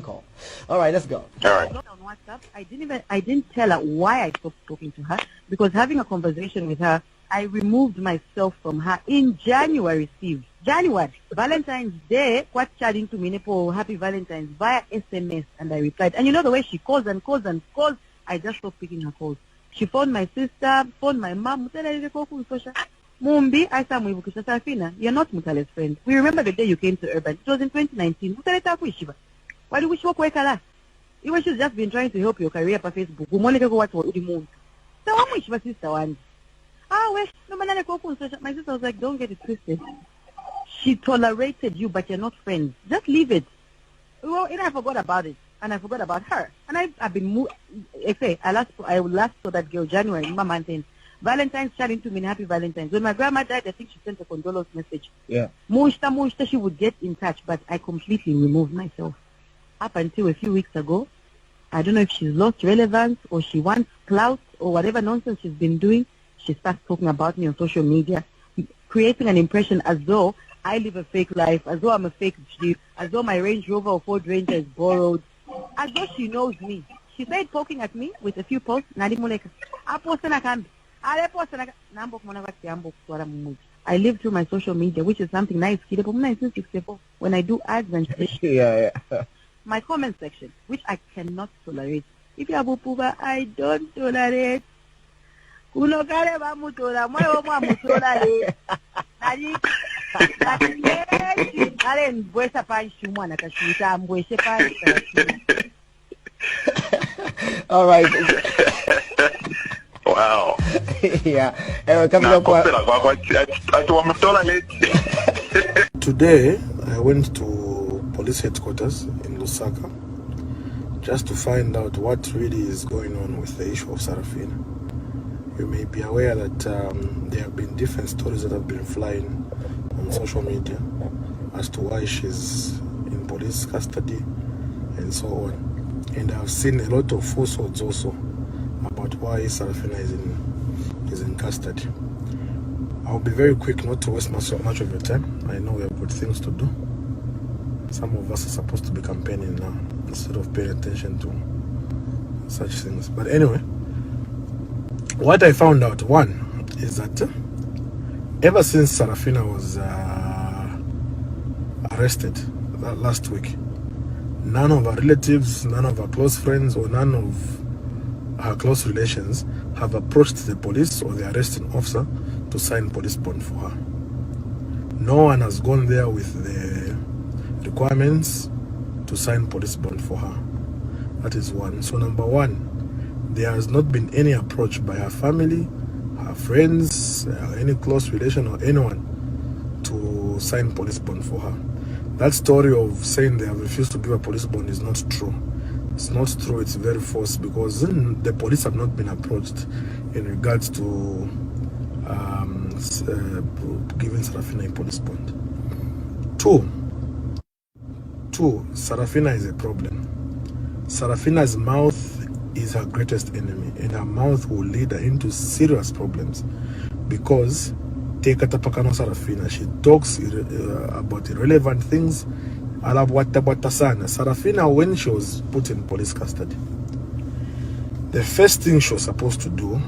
call. All right, let's go. All right. On WhatsApp, I didn't tell her why I stopped talking to her, because having a conversation with her, I removed myself from her in January, Steve. January, Valentine's Day, what chatting to me for Happy Valentine's via SMS, and I replied. And you know the way she calls and calls and calls, I just stopped picking her calls. She phoned my sister, phoned my mom. Mumbi, I said, Sarafina, you're not Mutale's friend. We remember the day you came to Urban. It was in 2019. Why do we show Kwekala? She's just been trying to help your career on Facebook. So how much was sister one? My sister was like, don't get it twisted. She tolerated you, but you're not friends. Just leave it. Well, and I forgot about it. And I forgot about her. And I've been I last saw that girl January in my mountain. Valentine's chatting to me, Happy Valentine's. When my grandma died, I think she sent a condolence message. Yeah. Mushta, she would get in touch, but I completely removed myself. Up until a few weeks ago, I don't know if she's lost relevance or she wants clout or whatever nonsense she's been doing. She starts talking about me on social media, creating an impression as though I live a fake life, as though I'm a fake chief, as though my Range Rover or Ford Ranger is borrowed, as though she knows me. She started talking at me with a few posts. I live through my social media, which is something nice. When I do ads and yeah. My comment section, which I cannot tolerate. If you have Upuba, I don't tolerate. All right. Wow. Yeah. Coming up. Today, I went to police headquarters in Lusaka just to find out what really is going on with the issue of Sarafina. You may be aware that there have been different stories that have been flying on social media as to why she's in police custody and so on. And I've seen a lot of falsehoods also about why Sarafina is in custody. I'll be very quick not to waste much of your time. I know we have good things to do. Some of us are supposed to be campaigning now instead of paying attention to such things. But anyway, what I found out, one, is that ever since Sarafina was arrested last week, none of her relatives, none of her close friends, or none of her close relations have approached the police or the arresting officer to sign police bond for her. No one has gone there with the requirements to sign police bond for her. That is one. So number one, there has not been any approach by her family, her friends, any close relation or anyone to sign police bond for her. That story of saying they have refused to give a police bond is not true. It's not true, it's very false, because the police have not been approached in regards to giving Sarafina a police bond. Two, Sarafina is a problem. Sarafina's mouth is her greatest enemy, and her mouth will lead her into serious problems, because Sarafina, she talks about irrelevant things. Sarafina, when she was put in police custody, the first thing she was supposed to do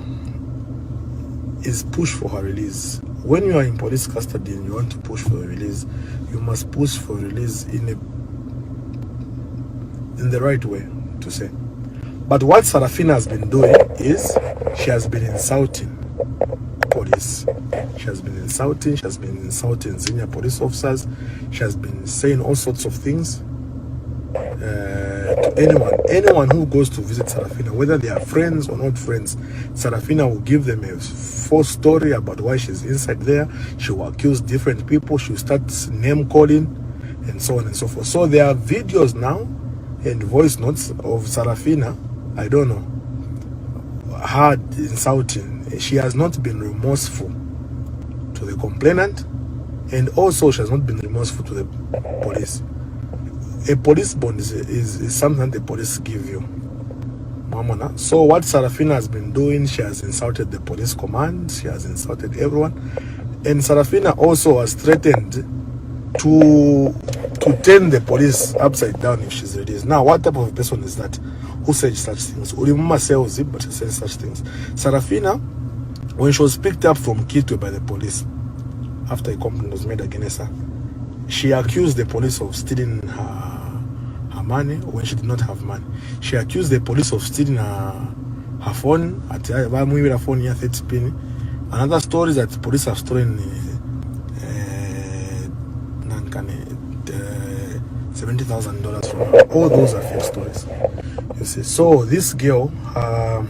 is push for her release. When you are in police custody and you want to push for a release, you must push for release in the right way, to say. But what Sarafina has been doing is she has been insulting police. She has been insulting senior police officers. She has been saying all sorts of things to anyone who goes to visit Sarafina, whether they are friends or not friends. Sarafina will give them a false story about why she's inside there. She will accuse different people. She will start name calling and so on and so forth. So there are videos now and voice notes of Sarafina, I don't know, hard insulting. She has not been remorseful to the complainant, and also she has not been remorseful to the police. A police bond is something the police give you. So what Sarafina has been doing, she has insulted the police command, she has insulted everyone, and Sarafina also has threatened to to turn the police upside down if she's released. Now, what type of a person is that? Who said such things? Ulimuma sells it, but she says such things. Sarafina, when she was picked up from Kitwe by the police, after a complaint was made against her, she accused the police of stealing her money when she did not have money. She accused the police of stealing her phone. At her phone here, 30 penny. Another story is that the police have stolen $70,000 from her. All those are fake stories. You see. So this girl, her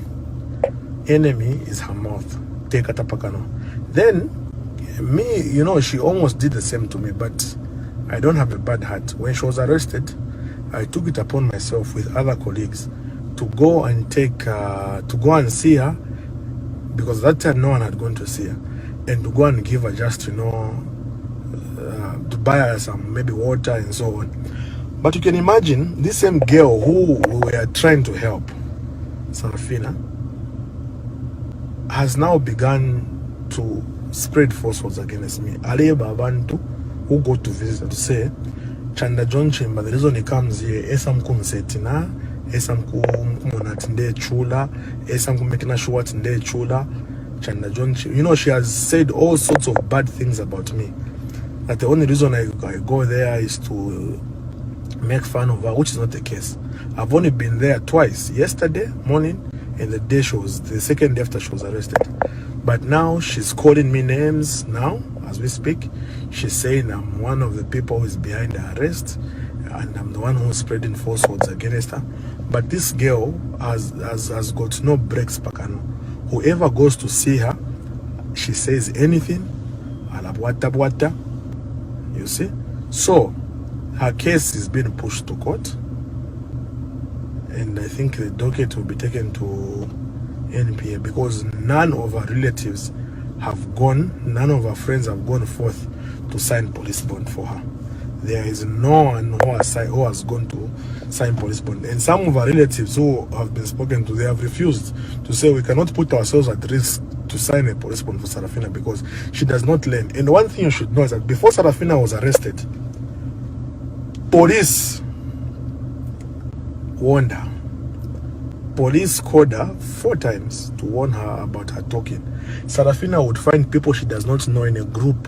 enemy is her mouth. Take Atapakano. Then me, you know, she almost did the same to me, but I don't have a bad heart. When she was arrested, I took it upon myself with other colleagues to go and see her, because that time no one had gone to see her, and to go and give her just, you know, to buy her some maybe water and so on. But you can imagine this same girl who we were trying to help, Sarafina, has now begun to spread falsehoods against me. Aleba abantu who go to visit her to say, Chanda John Chamber, the reason he comes here, esam kumsetina, esam kumonatinde chula, esam kumekina shuatinde chula, Chanda John Chamber. You know, she has said all sorts of bad things about me. That the only reason I go there is to make fun of her, which is not the case. I've only been there twice, yesterday morning and the day the second day after she was arrested. But now she's calling me names now, as we speak. She's saying I'm one of the people who is behind the arrest and I'm the one who's spreading falsehoods against her. But this girl has got no breaks, Pakano. Whoever goes to see her, she says anything, alabwata, you see. So her case is being pushed to court, and I think the docket will be taken to NPA because none of our relatives have gone, none of our friends have gone forth to sign police bond for her. There is no one who has gone to sign police bond. And some of our relatives who have been spoken to, they have refused to say we cannot put ourselves at risk to sign a police bond for Sarafina because she does not lend. And one thing you should know is that before Sarafina was arrested, police warned her. Police called her 4 times to warn her about her talking. Sarafina would find people she does not know in a group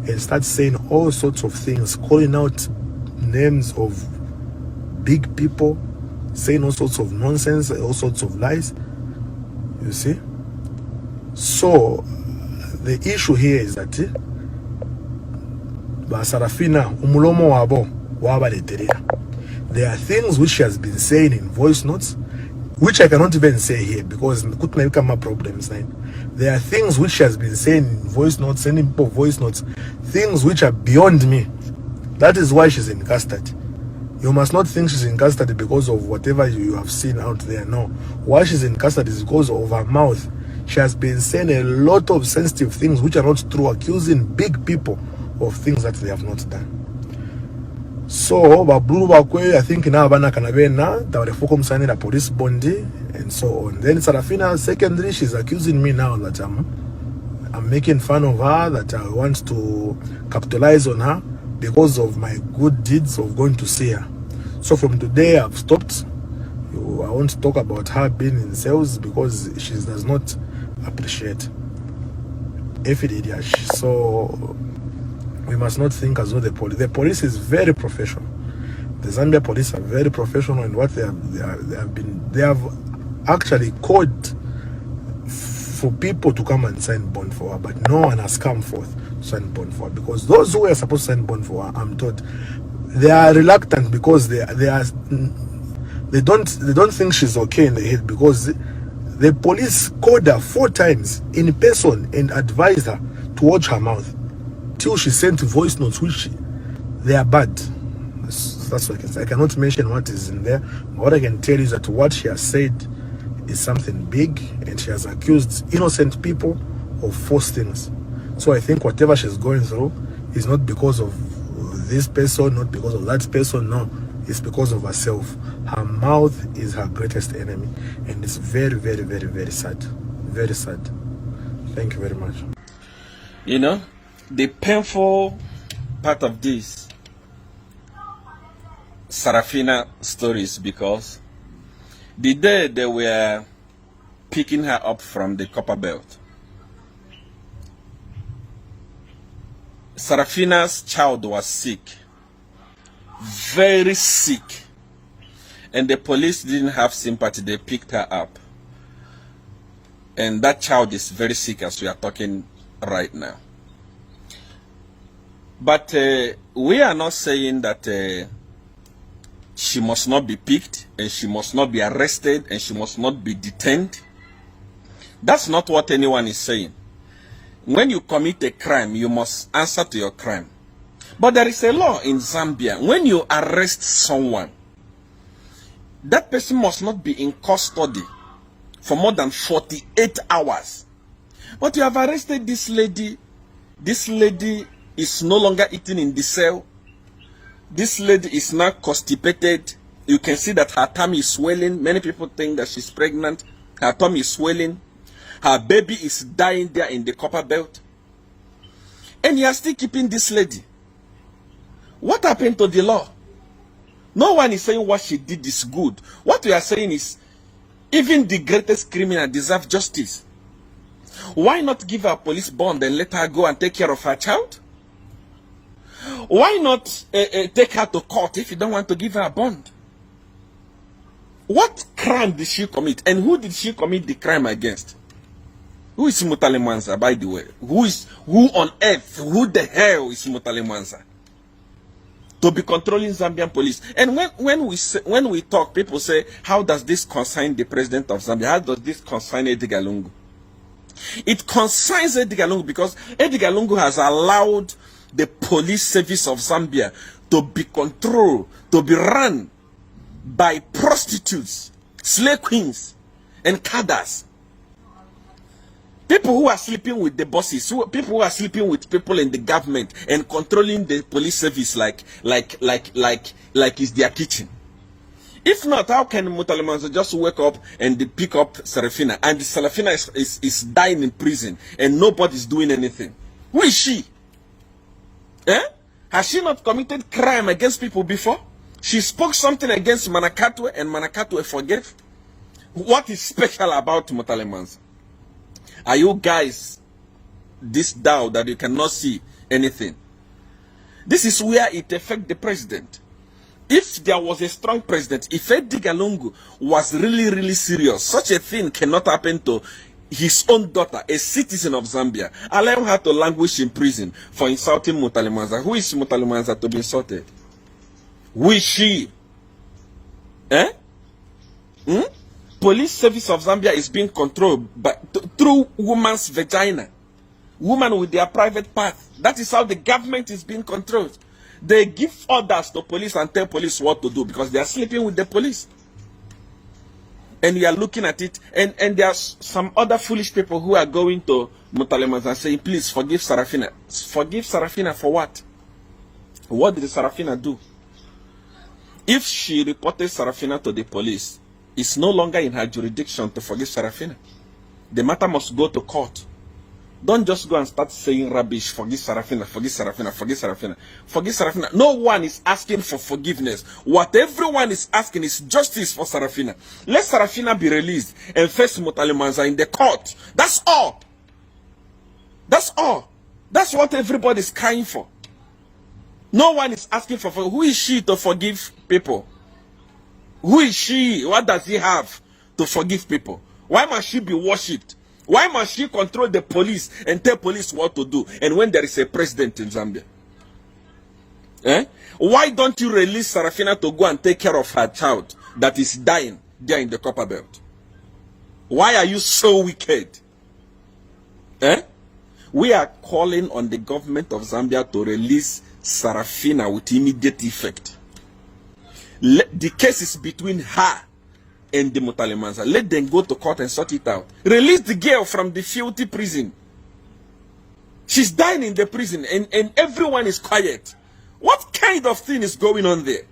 and start saying all sorts of things, calling out names of big people, saying all sorts of nonsense, all sorts of lies. You see? So the issue here is that Sarafina umulomo wabo wabaleterea. There are things which she has been saying in voice notes, which I cannot even say here because could not become my problems. There are things which she has been saying in voice notes, sending people voice notes, things which are beyond me. That is why she's in custody. You must not think she's in custody because of whatever you have seen out there. No. Why she's in custody is because of her mouth. She has been saying a lot of sensitive things which are not true, accusing big people of things that they have not done. So, I think now they focus on the police bondi and so on. Then Sarafina, secondly, she's accusing me now that I'm making fun of her, that I want to capitalize on her because of my good deeds of going to see her. So from today, I've stopped. I won't talk about her being in sales because she does not appreciate it. So we must not think as though the police is very professional. The Zambia police are very professional in what they have actually called for people to come and sign bond for her, but no one has come forth to sign bond for her because those who are supposed to sign bond for her, I'm told, they are reluctant because they don't think she's okay in the head because the police called her 4 times in person and advised her to watch her mouth till she sent voice notes which they are bad. That's what I can say. I cannot mention what is in there, but what I can tell you is that what she has said is something big, and she has accused innocent people of false things. So I think whatever she's going through is not because of this person, not because of that person, no, it's because of herself. Her mouth is her greatest enemy, and it's very, very, very, very sad. Very sad. Thank you very much. You know, the painful part of this Sarafina stories because the day they were picking her up from the copper belt, Sarafina's child was sick, very sick, and the police didn't have sympathy. They picked her up, and that child is very sick as we are talking right now. But we are not saying that she must not be picked, and she must not be arrested, and she must not be detained. That's not what anyone is saying. When you commit a crime, you must answer to your crime. But there is a law in Zambia. When you arrest someone, that person must not be in custody for more than 48 hours. But you have arrested this lady. This lady is no longer eating in the cell. This lady is now constipated. You can see that her tummy is swelling. Many people think that she's pregnant. Her tummy is swelling. Her baby is dying there in the copper belt. And you are still keeping this lady. What happened to the law? No one is saying what she did is good. What we are saying is, even the greatest criminal deserves justice. Why not give her a police bond and let her go and take care of her child? Why not take her to court if you don't want to give her a bond? What crime did she commit? And who did she commit the crime against? Who is Mutale Mwanza, by the way? Who on earth, who the hell is Mutale Mwanza? To be controlling Zambian police. And when we talk, people say, how does this concern the president of Zambia? How does this concern Edgar Lungu? It concerns Edgar Lungu because Edgar Lungu has allowed the police service of Zambia to be controlled, to be run by prostitutes, slave queens, and cadres. People who are sleeping with the bosses, people who are sleeping with people in the government and controlling the police service like it's their kitchen. If not, how can Mutale Mwanza just wake up and pick up Sarafina, and Sarafina is dying in prison and nobody's doing anything? Who is she? Has she not committed crime against people before? She spoke something against Manakatwe and Manakatwe forgave. What is special about Mutale Mwanza? Are you guys this dull that you cannot see anything? This is where it affects the president. If there was a strong president, if Edgar Lungu was really serious, such a thing cannot happen to his own daughter, a citizen of Zambia. Allow her to languish in prison for insulting Mutale Mwanza. Who is Mutale Mwanza to be insulted? Who is she? Police service of Zambia is being controlled through woman's vagina. Women with their private path. That is how the government is being controlled. They give orders to police and tell police what to do because they are sleeping with the police. And we are looking at it, and there are some other foolish people who are going to Mutale Mwanza and saying, please forgive Sarafina. Forgive Sarafina for what? What did Sarafina do? If she reported Sarafina to the police, it's no longer in her jurisdiction to forgive Sarafina. The matter must go to court. Don't just go and start saying rubbish, forgive Sarafina, forgive Sarafina, forgive Sarafina. Forgive Sarafina. No one is asking for forgiveness. What everyone is asking is justice for Sarafina. Let Sarafina be released and face Mutale Mwanza in the court. That's all. That's all. That's what everybody is crying for. No one is asking for who is she to forgive people? Who is she? What does he have to forgive people? Why must she be worshipped? Why must she control the police and tell police what to do? And when there is a president in Zambia? Why don't you release Sarafina to go and take care of her child that is dying there in the copper belt? Why are you so wicked? We are calling on the government of Zambia to release Sarafina with immediate effect. The case is between her and the Mutale Mwanza. Let them go to court and sort it out. Release the girl from the filthy prison. She's dying in the prison and everyone is quiet. What kind of thing is going on there?